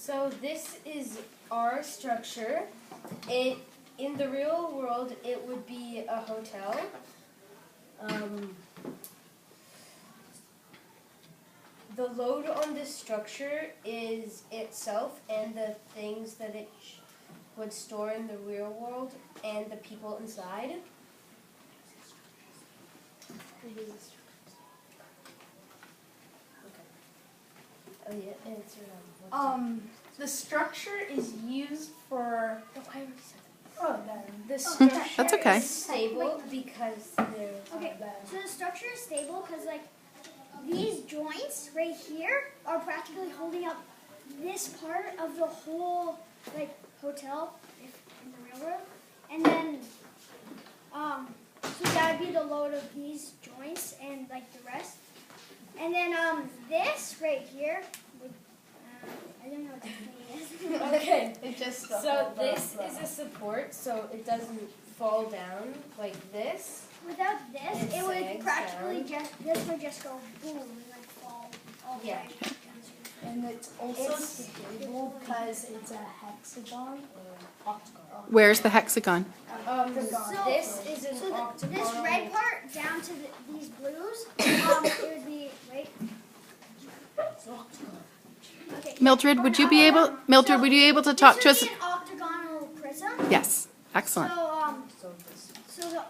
So this is our structure. In the real world, it would be a hotel. The load on this structure is itself and the things that it would store in the real world and the people inside. Elliot, answer The structure is used for. This structure That's okay. is stable because there's Okay, so the structure is stable because like these joints right here are practically holding up this part of the whole like hotel in the real world, and then so that would be the load of these joints and like the rest, and then this right here would I don't know what the thing is. okay. It just So this is a support, so it doesn't fall down like this. Without this, It it would sags practically down. this would just go boom and like fall all the Yeah. way down to And it's also stable because it's a hexagon or octagon. Where's the hexagon? This is an So octagon. this red part down to these blues, it would be right. Okay. Mildred, would you be able to talk to us? This would be an octagonal prism. Yes. Excellent. So the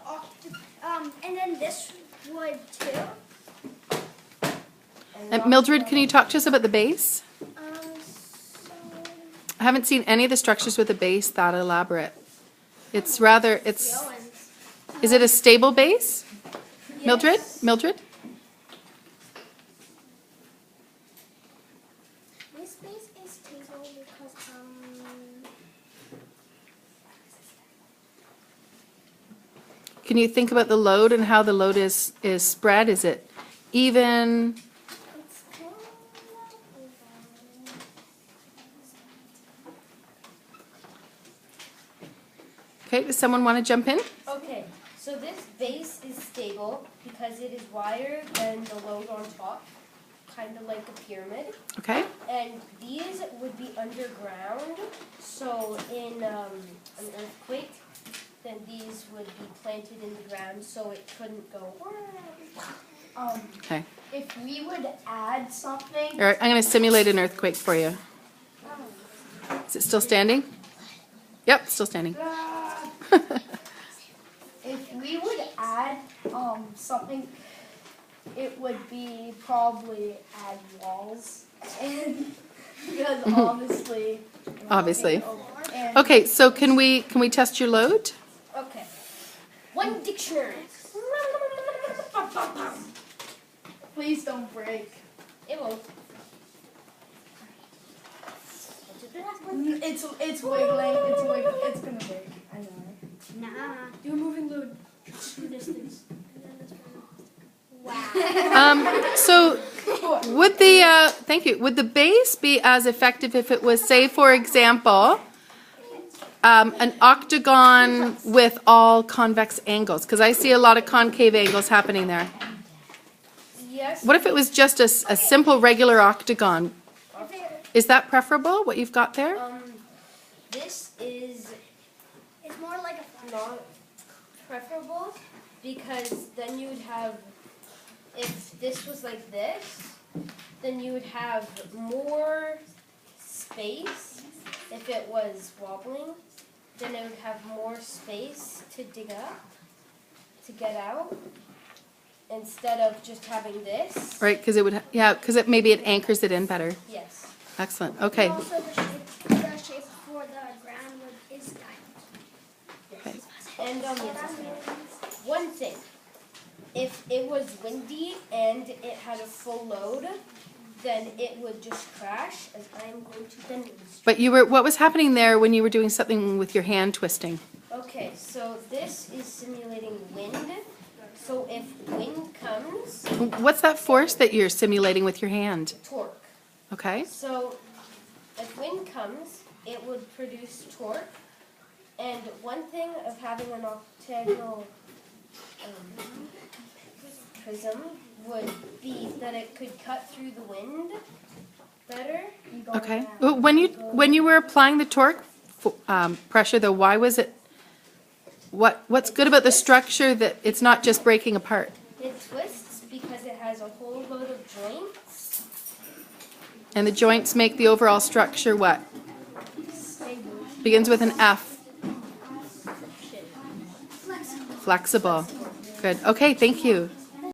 and then this would too. Mildred, can you talk to us about the base? So I haven't seen any of the structures with a base that elaborate. Is it a stable base? Mildred? Mildred? this base is stable because Can you think about the load and how the load is spread? Is it even? it's kind of Okay, does someone want to jump in? Okay, so this base is stable because it is wider than the load on top, kind of like a pyramid. Okay. And these would be underground, so in an earthquake, then these would be planted in the ground so it couldn't go. Okay. if we would add something. All right, I'm going to simulate an earthquake for you. Is it still standing? Yep, still standing. If we would add something, it would be probably add walls, and because obviously. Obviously. And Okay, so can we test your load? Okay. One dictionary. please don't break. It won't. It's wiggling. It's wiggling. It's gonna break. I know. nah. Do a moving load. Do distance. Wow. So would thank you, would the base be as effective if it was, say, for example, an octagon with all convex angles? Because I see a lot of concave angles happening there. Yes. What if it was just a simple regular octagon? Is that preferable, what you've got there? This is It's more like a not preferable because then you would have, if this was like this, then you would have more space. If it was wobbling, then it would have more space to dig up, to get out, instead of just having this. Right, because it would, because maybe it anchors it in better. Yes. Excellent, okay. Also, the shape for the ground is diamond. Okay. And one thing, if it was windy and it had a full load, then it would just crash, as I am going to demonstrate. But what was happening there when you were doing something with your hand twisting? Okay, so this is simulating wind. So if wind comes, What's that force that you're simulating with your hand? torque. Okay. So if wind comes, it would produce torque. And one thing of having an octagonal prism would be that it could cut through the wind better. go Okay. around. Well, when you were applying the torque pressure, though, why was it? What's good about the structure that it's not just breaking apart? It twists because it has a whole load of joints. And the joints make the overall structure what? Begins with an F. Flexible. Good. Okay, thank you.